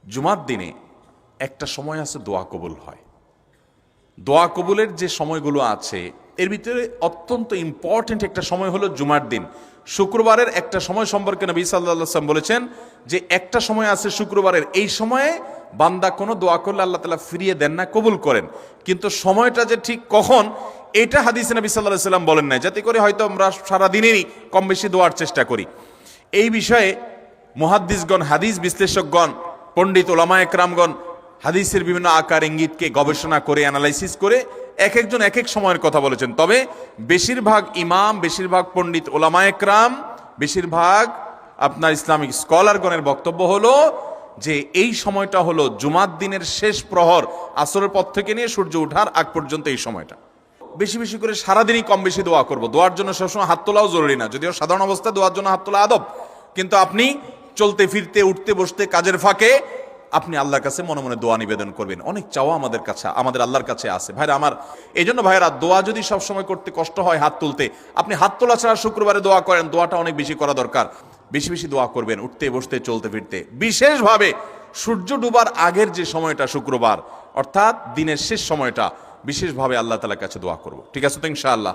জুমার দিনে একটা সময় আছে দোয়া কবুল হয়। দোয়া কবুলের যে সময়গুলো আছে এর ভিতরে অত্যন্ত ইম্পর্টেন্ট একটা সময় হলো জুমার দিন। শুক্রবারের একটা সময় সম্পর্কে নবী সাল্লাল্লাহু আলাইহি ওয়াসাল্লাম বলেছেন যে একটা সময় আছে শুক্রবারের, এই সময়ে বান্দা কোনো দোয়া করলে আল্লাহ তাআলা ফিরিয়ে দেন না, কবুল করেন। কিন্তু সময়টা যে ঠিক কখন এটা হাদিসে নবী সাল্লাল্লাহু আলাইহি ওয়াসাল্লাম বলেন নাই, যাতে করে হয়তো আমরা সারাদিনেরই কম বেশি দোয়ার চেষ্টা করি। এই বিষয়ে মুহাদ্দিসগণ, হাদিস বিশ্লেষকগণ, পণ্ডিত ওলামায়ে কেরামগণ হাদিসের বিভিন্ন আকার ইঙ্গিতকে গবেষণা করে অ্যানালাইসিস করে এক একজন এক এক সময়ের কথা বলেছেন। তবে বেশিরভাগ ইমাম, বেশিরভাগ পণ্ডিত ওলামায়ে কেরাম, বেশিরভাগ আপনার ইসলামিক স্কলারগণের বক্তব্য হলো যে এই সময়টা হলো জুমার দিনের শেষ প্রহর, আসরের পর থেকে নিয়ে সূর্য ওঠার আগ পর্যন্ত এই সময়টা। বেশি বেশি করে সারাদিনই কম বেশি দোয়া করব। দোয়ার জন্য সবসময় হাত তোলাও জরুরি না, যদিও সাধারণ অবস্থায় দোয়ার জন্য হাত তোলা আদব, কিন্তু আপনি চলতে ফিরতে, উঠতে বসতে, কাজের ফাঁকে আপনি আল্লাহর কাছে মনে মনে দোয়া নিবেদন করবেন। অনেক চাওয়া আমাদের কাছে, আমাদের আল্লাহর কাছে আছে ভাইরা আমার। এই জন্য ভাইরা, দোয়া যদি সবসময় করতে কষ্ট হয় হাত তুলতে, আপনি হাত তোলা ছাড়া শুক্রবারে দোয়া করেন, দোয়াটা অনেক বেশি করা দরকার। বেশি বেশি দোয়া করবেন উঠতে বসতে, চলতে ফিরতে। বিশেষভাবে সূর্য ডুবার আগের যে সময়টা শুক্রবার, অর্থাৎ দিনের শেষ সময়টা, বিশেষভাবে আল্লাহ তাআলার কাছে দোয়া করব। ঠিক আছে তো ইনশাআল্লাহ?